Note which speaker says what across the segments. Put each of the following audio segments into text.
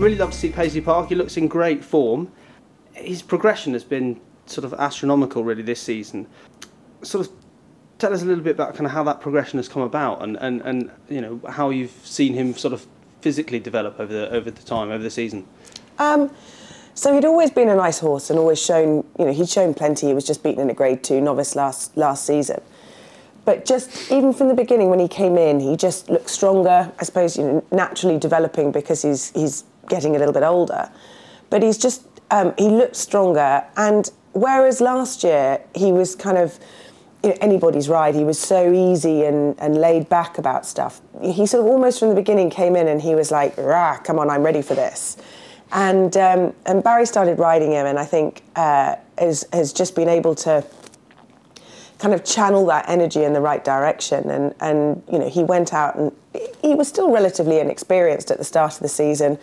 Speaker 1: really love to see Paisley Park. He looks in great form. His progression has been sort of astronomical really this season. Sort of tell us a little bit about kind of how that progression has come about, and you know, how you've seen him sort of physically develop over the season.
Speaker 2: So he'd always been a nice horse and always shown, you know, he'd shown plenty. He was just beaten in a Grade 2 novice last season. But just even from the beginning when he came in, he just looked stronger, I suppose, you know, naturally developing because he's getting a little bit older. But he's just, he looked stronger. And whereas last year he was kind of, you know, anybody's ride, he was so easy and laid back about stuff. He sort of almost from the beginning came in and he was like, rah, come on, I'm ready for this. And Barry started riding him, and I think has just been able to kind of channel that energy in the right direction. And you know, he went out and he was still relatively inexperienced at the start of the season,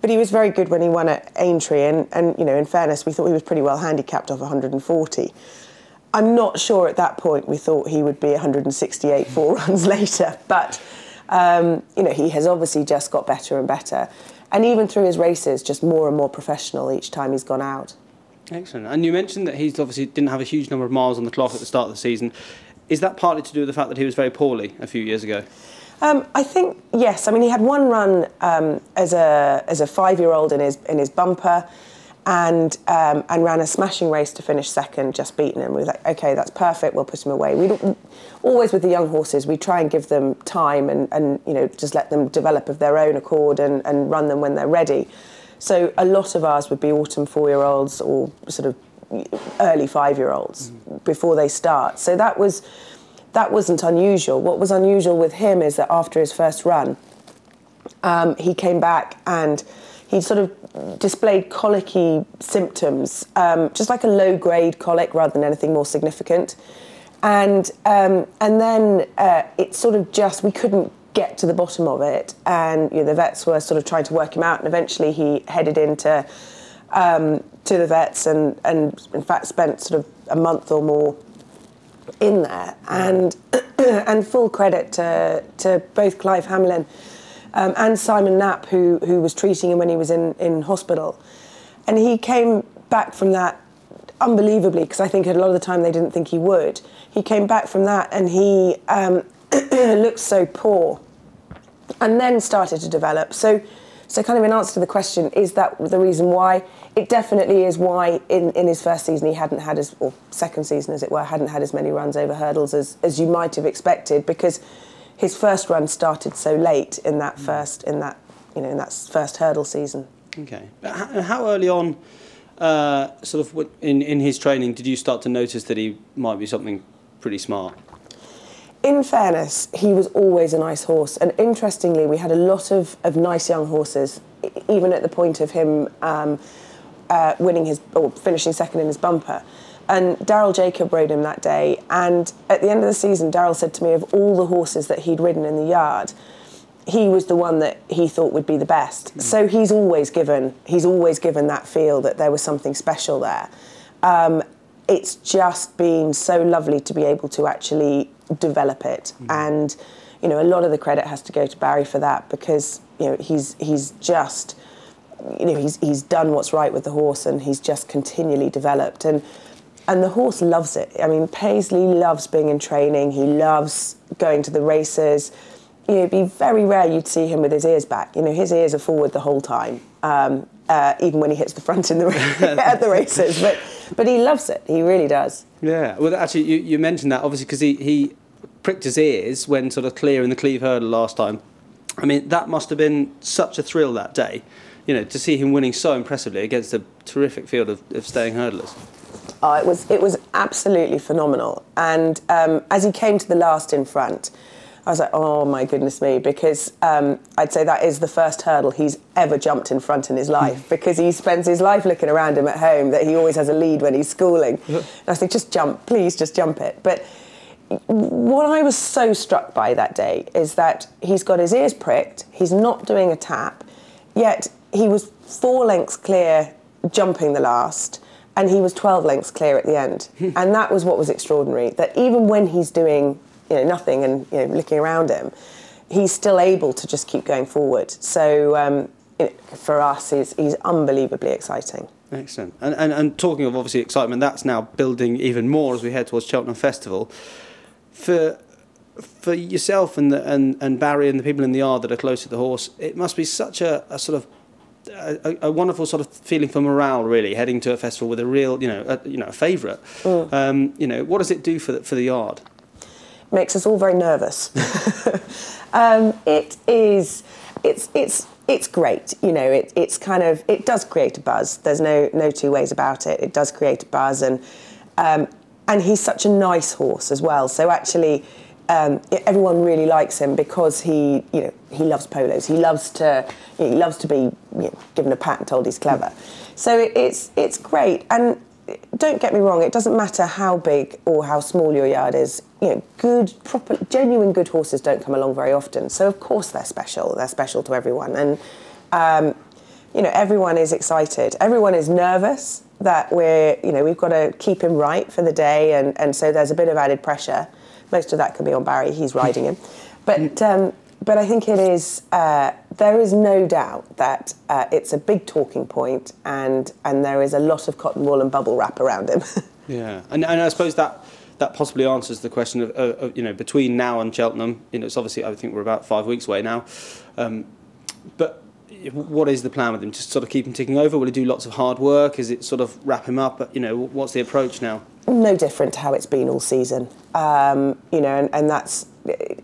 Speaker 2: but he was very good when he won at Aintree. And you know, in fairness, we thought he was pretty well handicapped off 140. I'm not sure at that point we thought he would be 168 4 runs later, but you know, he has obviously just got better and better. And even through his races, just more and more professional each time he's gone out.
Speaker 1: Excellent. And you mentioned that he's obviously didn't have a huge number of miles on the clock at the start of the season. Is that partly to do with the fact that he was very poorly a few years ago?
Speaker 2: I think, yes. I mean, he had one run as a 5-year-old in his bumper, and ran a smashing race to finish second, just beaten him. We were like, OK, that's perfect, we'll put him away. We don't, always with the young horses, we try and give them time and you know, just let them develop of their own accord and run them when they're ready. So a lot of ours would be autumn 4-year-olds or sort of early 5-year-olds before they start. So that wasn't unusual. What was unusual with him is that after his first run, he came back and he sort of displayed colicky symptoms, just like a low-grade colic rather than anything more significant. And then it sort of just, we couldn't get to the bottom of it. And you know, the vets were sort of trying to work him out. And eventually he headed into to the vets and in fact spent sort of a month or more in there. And and full credit to both Clive Hamlin and Simon Knapp, who was treating him when he was in hospital. And he came back from that unbelievably, because I think a lot of the time they didn't think he would. He came back from that and he looked so poor and then started to develop. So kind of in answer to the question, is that the reason why? It definitely is why in his first season he hadn't had or second season as it were, hadn't had as many runs over hurdles as you might have expected, because his first run started so late in that first hurdle season.
Speaker 1: Okay. How early on, sort of in his training, did you start to notice that he might be something pretty smart?
Speaker 2: In fairness, he was always a nice horse, and interestingly, we had a lot of nice young horses, even at the point of him winning or finishing second in his bumper. And Daryl Jacob rode him that day, and at the end of the season, Daryl said to me, of all the horses that he'd ridden in the yard, he was the one that he thought would be the best. Mm. So he's always given that feel that there was something special there. It's just been so lovely to be able to actually develop it. Mm. And you know, a lot of the credit has to go to Barry for that, because you know, he's just, you know, he's done what's right with the horse, and he's just continually developed, and the horse loves it. I mean, Paisley loves being in training. He loves going to the races. You know, it'd be very rare you'd see him with his ears back. You know, his ears are forward the whole time, even when he hits the front in the at the races. But he loves it. He really does. Yeah.
Speaker 1: Well, actually, you mentioned that obviously because he pricked his ears when sort of clearing the Cleve hurdle last time. I mean, that must have been such a thrill that day, you know, to see him winning so impressively against a terrific field of staying hurdlers.
Speaker 2: Oh, it was absolutely phenomenal. And as he came to the last in front, I was like, oh my goodness me, because I'd say that is the first hurdle he's ever jumped in front in his life, because he spends his life looking around him at home that he always has a lead when he's schooling. And I think, just jump, please, just jump it. But what I was so struck by that day is that he's got his ears pricked, he's not doing a tap, yet he was 4 lengths clear jumping the last, and he was 12 lengths clear at the end. And that was what was extraordinary, that even when he's doing, you know, nothing and, you know, looking around him, he's still able to just keep going forward. So, for us, he's unbelievably exciting.
Speaker 1: Excellent. And talking of obviously excitement, that's now building even more as we head towards Cheltenham Festival. For yourself and Barry and the people in the yard that are close to the horse, it must be such a sort of a wonderful sort of feeling for morale, really, heading to a festival with a real, a favourite. What does it do for the yard?
Speaker 2: Makes us all very nervous. It's great. It does create a buzz. There's no two ways about it. It does create a buzz, and he's such a nice horse as well. So actually, everyone really likes him because he loves polos. He loves to be given a pat and told he's clever. So it's great. And don't get me wrong, it doesn't matter how big or how small your yard is. Good, proper, genuine good horses don't come along very often. So of course they're special. They're special to everyone, and everyone is excited. Everyone is nervous that we've got to keep him right for the day, and so there's a bit of added pressure. Most of that can be on Barry. He's riding him, but I think it is. There is no doubt that it's a big talking point, and there is a lot of cotton wool and bubble wrap around him.
Speaker 1: Yeah, and I suppose that possibly answers the question of between now and Cheltenham. It's obviously, I think we're about 5 weeks away now, but what is the plan with him? Just sort of keep him ticking over? Will he do lots of hard work? Is it sort of wrap him up? What's the approach now?
Speaker 2: No different to how it's been all season. And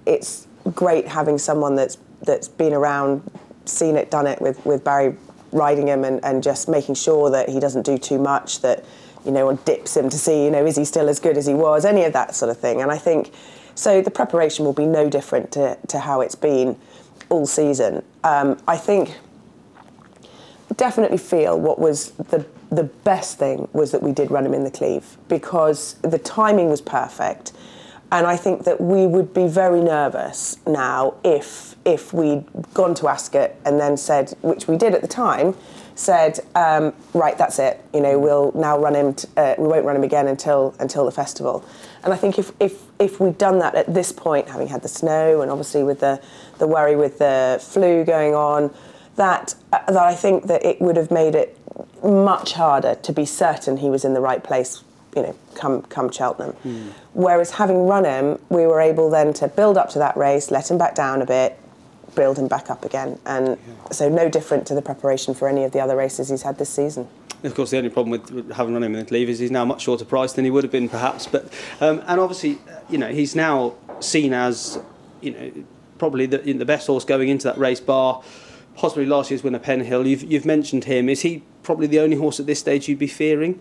Speaker 2: it's great having someone that's been around, seen it, done it with Barry riding him, and just making sure that he doesn't do too much, that and dips him to see is he still as good as he was, any of that sort of thing. And I think so the preparation will be no different to how it's been all season. I think definitely feel what was the best thing was that we did run him in the Cleve, because the timing was perfect. And I think that we would be very nervous now if we'd gone to Ascot and then said, which we did at the time, said, right, that's it. We'll now run him. We won't run him again until the festival. And I think if we'd done that at this point, having had the snow and obviously with the worry with the flu going on, that I think that it would have made it much harder to be certain he was in the right place, come Cheltenham. Whereas having run him, we were able then to build up to that race, let him back down a bit, build him back up again. And so no different to the preparation for any of the other races he's had this season.
Speaker 1: Of course, the only problem with having run him in the Cleve is he's now much shorter priced than he would have been, perhaps. But and obviously, he's now seen as probably the best horse going into that race, bar possibly last year's winner Penhill. You've mentioned him. Is he probably the only horse at this stage you'd be fearing?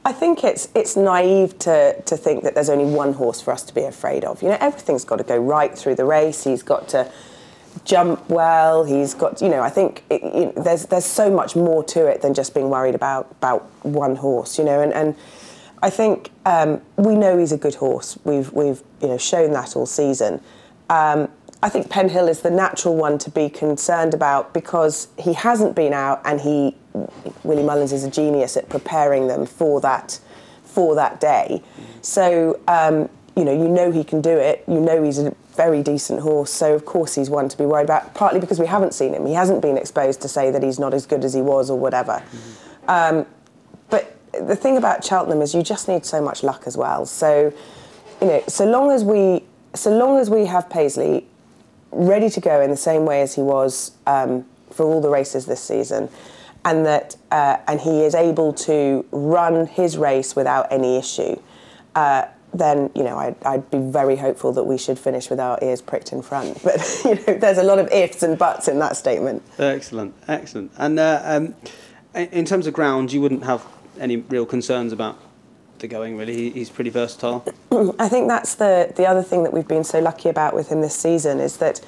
Speaker 2: I think it's naive to think that there's only one horse for us to be afraid of. Everything's got to go right through the race. He's got to jump well. He's got, I think there's so much more to it than just being worried about one horse. And I think we know he's a good horse. We've shown that all season. I think Penhill is the natural one to be concerned about because he hasn't been out, and Willie Mullins is a genius at preparing them for that day. So he can do it. He's a very decent horse. So of course he's one to be worried about. Partly because we haven't seen him. He hasn't been exposed to say that he's not as good as he was or whatever. But the thing about Cheltenham is you just need so much luck as well. So so long as we have Paisley ready to go in the same way as he was for all the races this season, and that and he is able to run his race without any issue, then I'd be very hopeful that we should finish with our ears pricked in front. But there's a lot of ifs and buts in that statement. Excellent.
Speaker 1: And in terms of ground, you wouldn't have any real concerns about the going, really? He's pretty versatile.
Speaker 2: I think that's the other thing that we've been so lucky about with him this season is that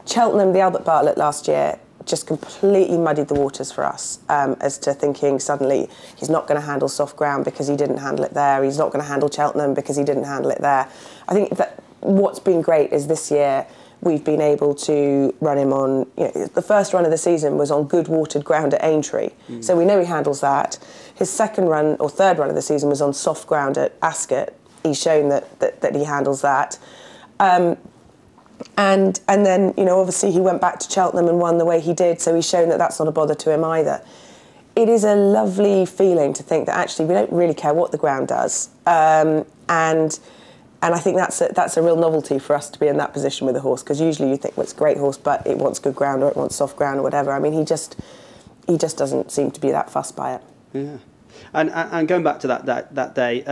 Speaker 2: Cheltenham, the Albert Bartlett last year, just completely muddied the waters for us as to thinking suddenly he's not going to handle soft ground because he didn't handle it there. He's not going to handle Cheltenham because he didn't handle it there. I think that what's been great is this year we've been able to run him on, the first run of the season was on good watered ground at Aintree. So we know he handles that. His second run or third run of the season was on soft ground at Ascot. He's shown that he handles that. And then, you know, obviously he went back to Cheltenham and won the way he did, so he's shown that that's not a bother to him either. It is a lovely feeling to think that actually we don't really care what the ground does. And I think that's a real novelty for us to be in that position with a horse, because usually you think, well, it's a great horse, but it wants good ground or it wants soft ground or whatever. I mean, he just doesn't seem to be that fussed by it.
Speaker 1: Yeah. And going back to that day,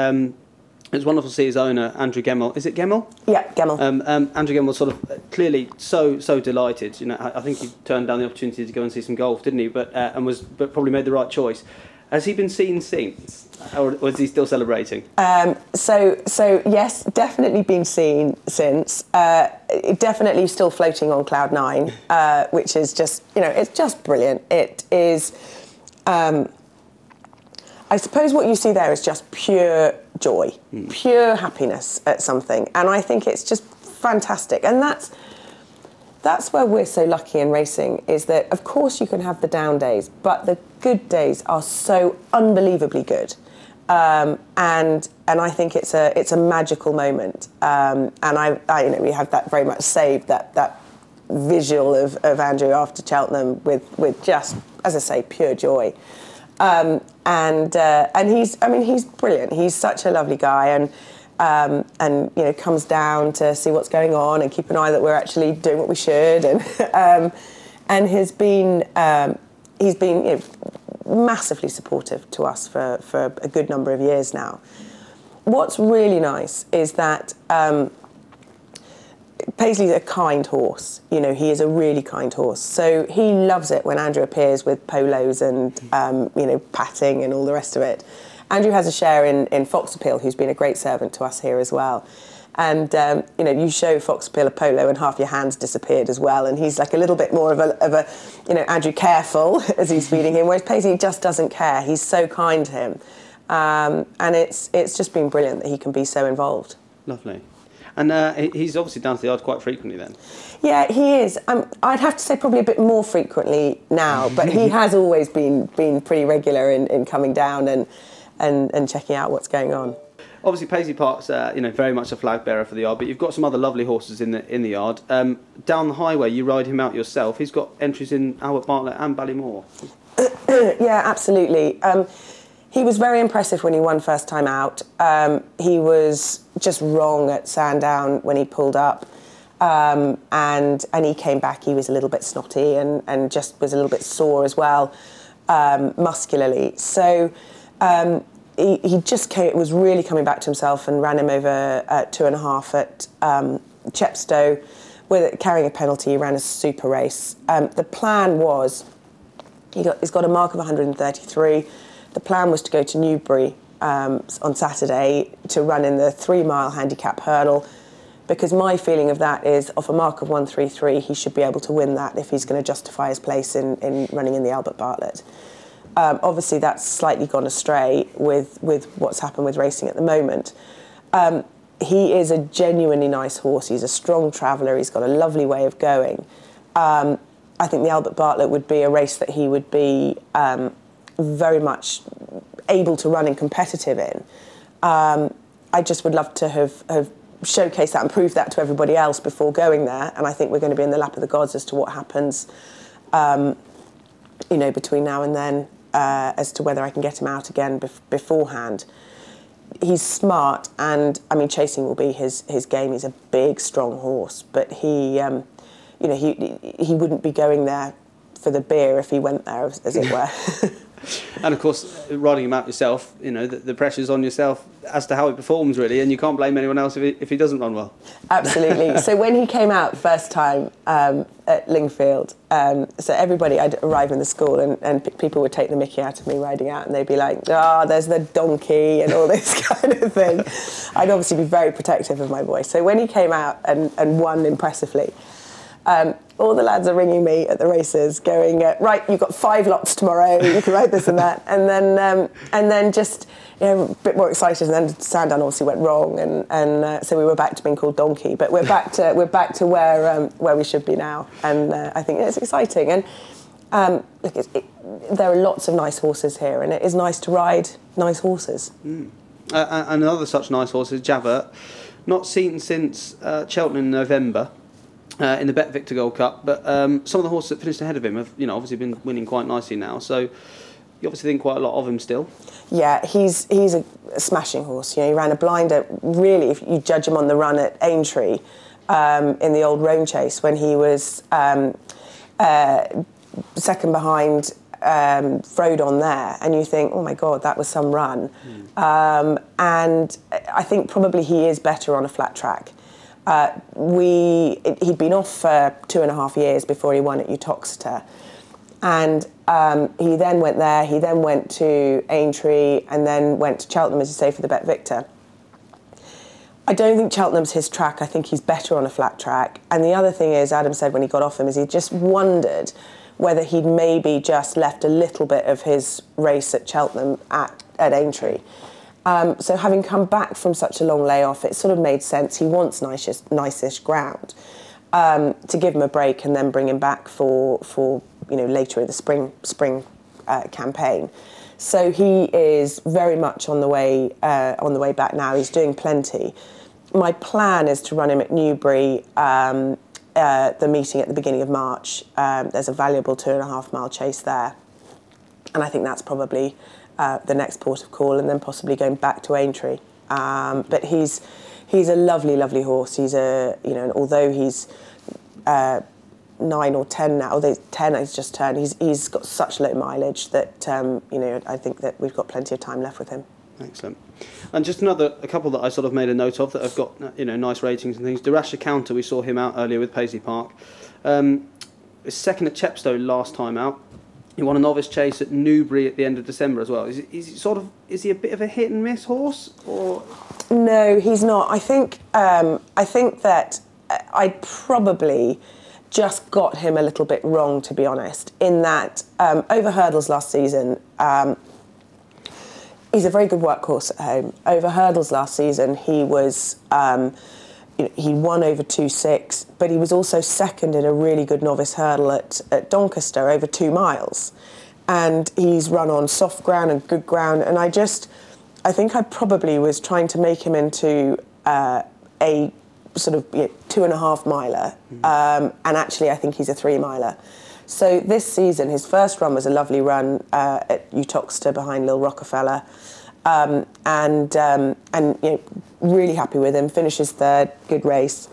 Speaker 1: it was wonderful to see his owner, Andrew Gamble. Is it Gamble?
Speaker 2: Yeah, Gamble.
Speaker 1: Andrew Gamble was sort of clearly so delighted. You know, I think he turned down the opportunity to go and see some golf, didn't he? But probably made the right choice. Has he been seen since, or is he still celebrating?
Speaker 2: So yes, definitely been seen since. Definitely still floating on cloud nine, which is just, you know, it's just brilliant. It is. I suppose what you see there is just pure joy, pure happiness at something, and I think it's just fantastic. And that's where we're so lucky in racing, is that of course you can have the down days, but the good days are so unbelievably good, and I think it's a magical moment. And I you know, we have that very much saved, that visual of Andrew after Cheltenham with just, as I say, pure joy. And he's brilliant. He's such a lovely guy, and you know, comes down to see what's going on and keep an eye that we're actually doing what we should, and he's been you know, massively supportive to us for a good number of years now. What's really nice is that Paisley's a kind horse. You know, he is a really kind horse. So he loves it when Andrew appears with polos and, you know, patting and all the rest of it. Andrew has a share in Fox Appeal, who's been a great servant to us here as well. And, you know, you show Fox Appeal a polo and half your hand's disappeared as well. And he's like a little bit more of a you know, Andrew careful as he's feeding him, whereas Paisley just doesn't care. He's so kind to him. And it's just been brilliant that he can be so involved.
Speaker 1: Lovely. And he's obviously down to the yard quite frequently then? Yeah,
Speaker 2: he is. I'd have to say probably a bit more frequently now, but he has always been pretty regular in coming down and checking out what's going on.
Speaker 1: Obviously, Paisley Park's you know, very much a flag bearer for the yard, but you've got some other lovely horses in the yard. Down the highway, you ride him out yourself. He's got entries in Albert Bartlett and Ballymore.
Speaker 2: Yeah, absolutely. He was very impressive when he won first time out. He was just wrong at Sandown when he pulled up, and he came back. He was a little bit snotty and just was a little bit sore as well, muscularly. So he just was really coming back to himself and ran him over at 2.5 at Chepstow, carrying a penalty. He ran a super race. The plan was, he's got a mark of 133. The plan was to go to Newbury on Saturday to run in the 3-mile handicap hurdle, because my feeling of that is, off a mark of 133, he should be able to win that if he's going to justify his place in running in the Albert Bartlett. Obviously, that's slightly gone astray with what's happened with racing at the moment. He is a genuinely nice horse. He's a strong traveller. He's got a lovely way of going. I think the Albert Bartlett would be a race that he would be very much able to run and competitive in. I just would love to have showcased that and proved that to everybody else before going there, and I think we're going to be in the lap of the gods as to what happens you know, between now and then, as to whether I can get him out again beforehand. He's smart, and I mean, chasing will be his game. He's a big, strong horse, but he you know, he wouldn't be going there for the beer if he went there, as it were.
Speaker 1: And of course, riding him out yourself, you know, the pressure's on yourself as to how he performs, really, and you can't blame anyone else if he doesn't run well.
Speaker 2: Absolutely. So when he came out first time at Lingfield, so everybody, I'd arrive in the school and people would take the mickey out of me riding out, and they'd be like, oh, there's the donkey and all this kind of thing. I'd obviously be very protective of my boy. So when he came out and won impressively, all the lads are ringing me at the races, going, right, you've got 5 lots tomorrow, you can ride this and that, and then just, you know, a bit more excited. And then Sandown obviously went wrong, and so we were back to being called Donkey. But we're back to where we should be now, and I think it's exciting. And look, there are lots of nice horses here, and it is nice to ride nice horses.
Speaker 1: Another such nice horse is JAVERT, not seen since Cheltenham in November. in the Bet Victor Gold Cup. But some of the horses that finished ahead of him have, obviously been winning quite nicely now. So you obviously think quite a lot of him still.
Speaker 2: Yeah, he's a smashing horse. He ran a blinder. Really, if you judge him on the run at Aintree in the old Rome Chase when he was second behind Frodon there, and you think, oh my God, that was some run. And I think probably he is better on a flat track. He'd been off for 2.5 years before he won at Uttoxeter, and he then went there. He then went to Aintree, and then went to Cheltenham, as you say, for the Bet Victor. I don't think Cheltenham's his track. I think he's better on a flat track. And the other thing is, Adam said when he got off him, is he just wondered whether he'd maybe just left a little bit of his race at Cheltenham at Aintree. So having come back from such a long layoff, it sort of made sense. He wants nice-ish ground to give him a break and then bring him back for later in the spring campaign. So he is very much on the way back now. He's doing plenty. My plan is to run him at Newbury. The meeting at the beginning of March. There's a valuable 2.5 mile chase there, and I think that's probably the next port of call, and then possibly going back to Aintree. But he's a lovely horse. He's although he's 9 or 10 now, although 10 he's just turned, he's got such low mileage that I think that we've got plenty of time left with him.
Speaker 1: Excellent. And just a couple that I sort of made a note of that have got nice ratings and things. The RASHER Counter, we saw him out earlier with Paisley Park. Second at Chepstow last time out. He won a novice chase at Newbury at the end of December as well. Is he a bit of a hit and miss horse, or?
Speaker 2: No, he's not. I think that I probably just got him a little bit wrong, to be honest, in that over hurdles last season. He's a very good workhorse at home. Over hurdles last season, he was he won over 2.6, but he was also second in a really good novice hurdle at Doncaster over 2 miles, and he's run on soft ground and good ground. And I think I probably was trying to make him into a sort of 2.5 miler, and actually I think he's a 3 miler. So this season, his first run was a lovely run at Uttoxeter behind Lil Rockefeller, and really happy with him. Finishes third, good race,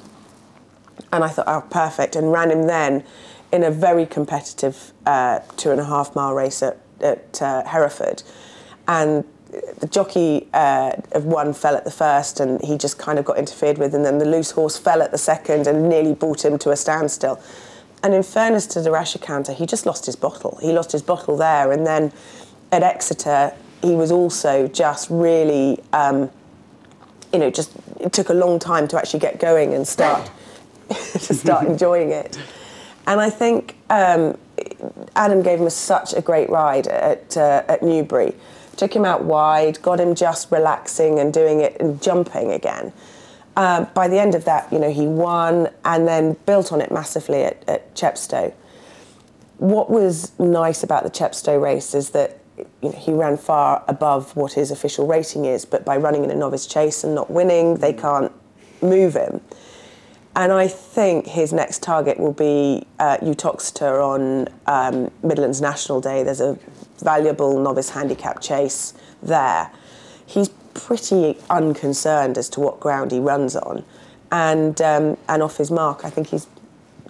Speaker 2: and I thought, oh, perfect, and ran him then in a very competitive 2.5 mile race at Hereford, and the jockey of one fell at the first, and he just kind of got interfered with, and then the loose horse fell at the second and nearly brought him to a standstill. And in fairness to the RASHER Counter, he just lost his bottle. He lost his bottle there. And then at Exeter, he was also just really, it took a long time to actually get going and start enjoying it. And I think Adam gave him such a great ride at Newbury. Took him out wide, got him just relaxing and doing it and jumping again. By the end of that, he won and then built on it massively at Chepstow. What was nice about the Chepstow race is that he ran far above what his official rating is, but by running in a novice chase and not winning, they can't move him. And I think his next target will be Uttoxeter on Midlands National Day. There's a valuable novice handicap chase there. He's pretty unconcerned as to what ground he runs on, and off his mark, I think he's,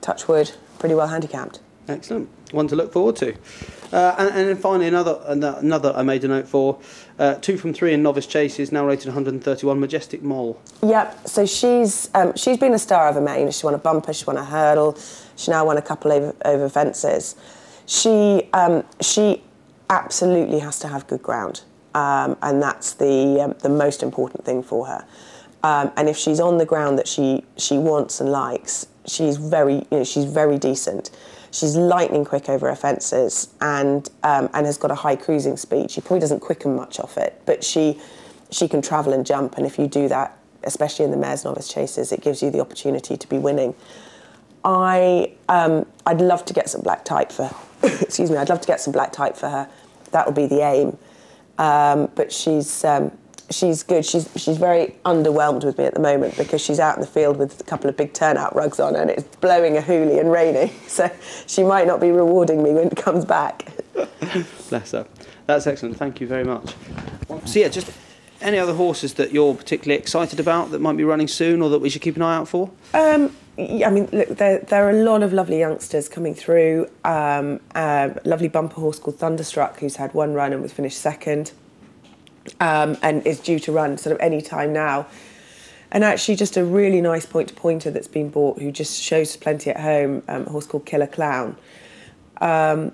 Speaker 2: touch wood, pretty well handicapped.
Speaker 1: Excellent, one to look forward to. And then finally, another I made a note for, 2 from 3 in novice chases, now rated 131, Majestic Mole. Yep.
Speaker 2: So she's been a star of a main. She won a bumper, she won a hurdle, she now won a couple over fences. She absolutely has to have good ground. And that's the most important thing for her. And if she's on the ground that she wants and likes, she's very decent. She's lightning quick over her fences and has got a high cruising speed. She probably doesn't quicken much off it, but she can travel and jump. And if you do that, especially in the mares novice chases, it gives you the opportunity to be winning. I'd love to get some black type for her. Excuse me. I'd love to get some black type for her. That will be the aim. But she's she's good. She's very underwhelmed with me at the moment because she's out in the field with a couple of big turnout rugs on and it's blowing a hoolie and raining. So she might not be rewarding me when it comes back.
Speaker 1: Bless her. That's excellent. Thank you very much. So yeah, just any other horses that you're particularly excited about that might be running soon or that we should keep an eye out for?
Speaker 2: I mean, look, there are a lot of lovely youngsters coming through. A lovely bumper horse called Thunderstruck, who's had one run and was finished second, and is due to run sort of any time now. And actually just a really nice point-to-pointer that's been bought who just shows plenty at home, a horse called Killer Clown. Got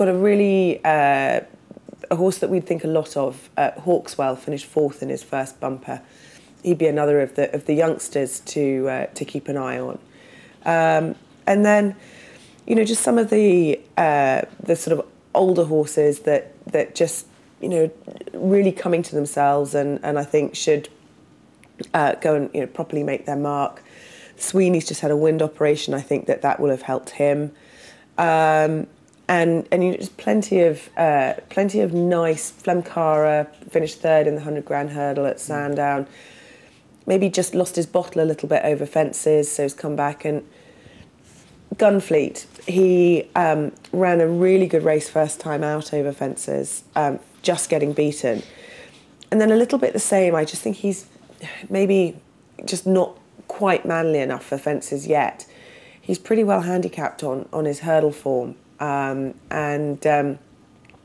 Speaker 2: a really... a horse that we'd think a lot of, Hawkswell, finished fourth in his first bumper. He'd be another of the youngsters to keep an eye on. And then, you know, just some of the sort of older horses that just, you know, really coming to themselves and I think should go and, you know, properly make their mark. Sweeney's just had a wind operation. I think that will have helped him. And you know, just plenty of nice. Flemcara finished third in the 100 grand hurdle at Sandown. Maybe just lost his bottle a little bit over fences, so he's come back. And Gunfleet, he ran a really good race first time out over fences, just getting beaten. And then a little bit the same. I just think he's maybe just not quite manly enough for fences yet. He's pretty well handicapped on his hurdle form.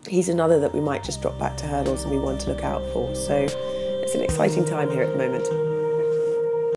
Speaker 2: He's another that we might just drop back to hurdles and be one to look out for. So it's an exciting time here at the moment.